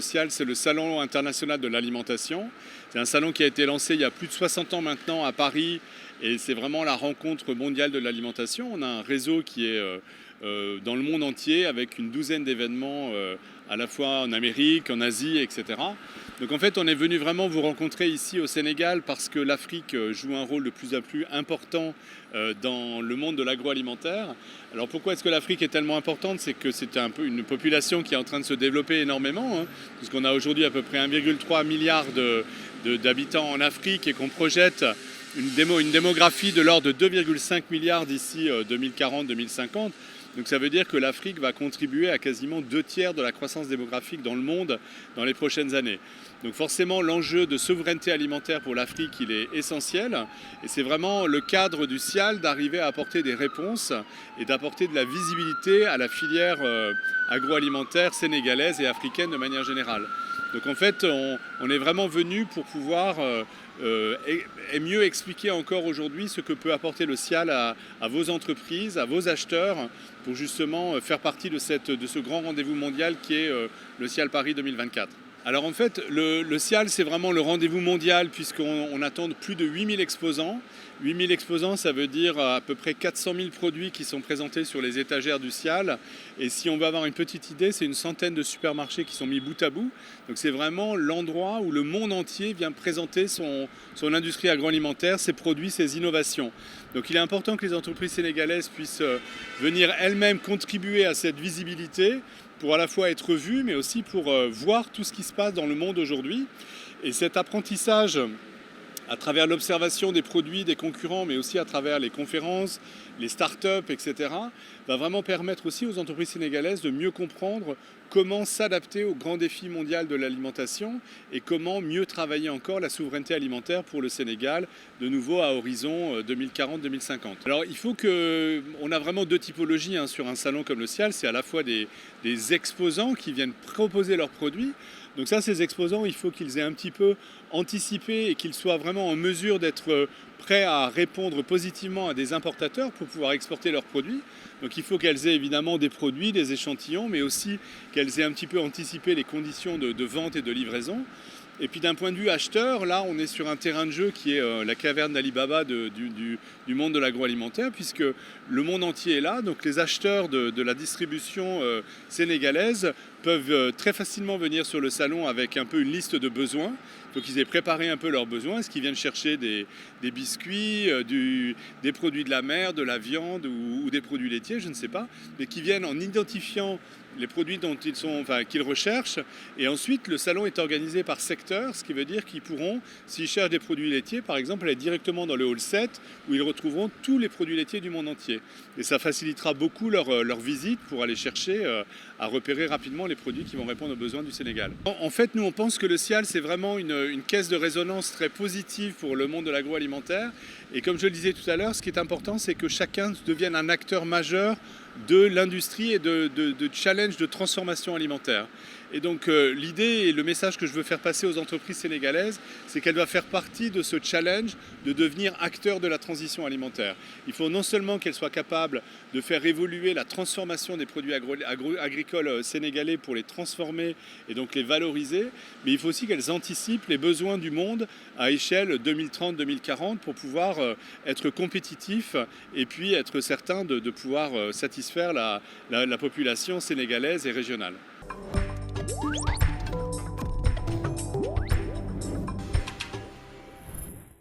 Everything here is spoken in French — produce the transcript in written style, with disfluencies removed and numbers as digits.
SIAL, c'est le Salon international de l'alimentation. C'est un salon qui a été lancé il y a plus de 60 ans maintenant à Paris et c'est vraiment la rencontre mondiale de l'alimentation. On a un réseau qui est dans le monde entier avec une douzaine d'événements à la fois en Amérique, en Asie, etc. Donc en fait, on est venu vraiment vous rencontrer ici au Sénégal parce que l'Afrique joue un rôle de plus en plus important dans le monde de l'agroalimentaire. Alors pourquoi est-ce que l'Afrique est tellement importante? C'est que c'est un peu une population qui est en train de se développer énormément, hein, puisqu'on a aujourd'hui à peu près 1,3 milliard d'habitants en Afrique et qu'on projette une démographie de l'ordre de 2,5 milliards d'ici 2040-2050. Donc ça veut dire que l'Afrique va contribuer à quasiment 2/3 de la croissance démographique dans le monde dans les prochaines années. Donc forcément, l'enjeu de souveraineté alimentaire pour l'Afrique, il est essentiel. Et c'est vraiment le cadre du SIAL d'arriver à apporter des réponses et d'apporter de la visibilité à la filière agroalimentaire sénégalaise et africaine de manière générale. Donc en fait, on est vraiment venu pour pouvoir et mieux expliquer encore aujourd'hui ce que peut apporter le SIAL à vos entreprises, à vos acheteurs, pour justement faire partie de ce grand rendez-vous mondial qui est le SIAL Paris 2024. Alors en fait, le SIAL, c'est vraiment le rendez-vous mondial puisqu'on attend plus de 8000 exposants. 8000 exposants, ça veut dire à peu près 400 000 produits qui sont présentés sur les étagères du SIAL. Et si on veut avoir une petite idée, c'est une centaine de supermarchés qui sont mis bout à bout. Donc c'est vraiment l'endroit où le monde entier vient présenter son industrie agroalimentaire, ses produits, ses innovations. Donc il est important que les entreprises sénégalaises puissent venir elles-mêmes contribuer à cette visibilité pour à la fois être vues, mais aussi pour voir tout ce qui se passe dans le monde aujourd'hui. Et cet apprentissage, à travers l'observation des produits, des concurrents, mais aussi à travers les conférences, les startups, etc., va vraiment permettre aussi aux entreprises sénégalaises de mieux comprendre comment s'adapter aux grands défis mondiaux de l'alimentation et comment mieux travailler encore la souveraineté alimentaire pour le Sénégal, de nouveau à horizon 2040-2050. Alors il faut on a vraiment deux typologies sur un salon comme le SIAL, c'est à la fois des exposants qui viennent proposer leurs produits. Donc ça, ces exposants, il faut qu'ils aient un petit peu anticipé et qu'ils soient vraiment en mesure d'être prêts à répondre positivement à des importateurs pour pouvoir exporter leurs produits. Donc il faut qu'elles aient évidemment des produits, des échantillons, mais aussi qu'elles aient un petit peu anticipé les conditions de vente et de livraison. Et puis d'un point de vue acheteur, là on est sur un terrain de jeu qui est la caverne d'Ali Baba du monde de l'agroalimentaire, puisque le monde entier est là. Donc les acheteurs de la distribution sénégalaise peuvent très facilement venir sur le salon avec un peu une liste de besoins. Il faut qu'ils aient préparé un peu leurs besoins. Est-ce qu'ils viennent chercher des biscuits, des produits de la mer, de la viande ou des produits laitiers, je ne sais pas, mais qui viennent en identifiant les produits qu'ils recherchent. Et ensuite, le salon est organisé par secteur, ce qui veut dire qu'ils pourront, s'ils cherchent des produits laitiers, par exemple, aller directement dans le hall 7, où ils retrouveront tous les produits laitiers du monde entier. Et ça facilitera beaucoup leur visite pour aller chercher à repérer rapidement les produits qui vont répondre aux besoins du Sénégal. En fait, nous, on pense que le SIAL, c'est vraiment une caisse de résonance très positive pour le monde de l'agroalimentaire. Et comme je le disais tout à l'heure, ce qui est important, c'est que chacun devienne un acteur majeur de l'industrie et de challenge de transformation alimentaire. Et donc l'idée et le message que je veux faire passer aux entreprises sénégalaises, c'est qu'elles doivent faire partie de ce challenge de devenir acteurs de la transition alimentaire. Il faut non seulement qu'elles soient capables de faire évoluer la transformation des produits agricoles sénégalais pour les transformer et donc les valoriser, mais il faut aussi qu'elles anticipent les besoins du monde à échelle 2030-2040 pour pouvoir être compétitifs et puis être certains de pouvoir satisfaire la population sénégalaise et régionale.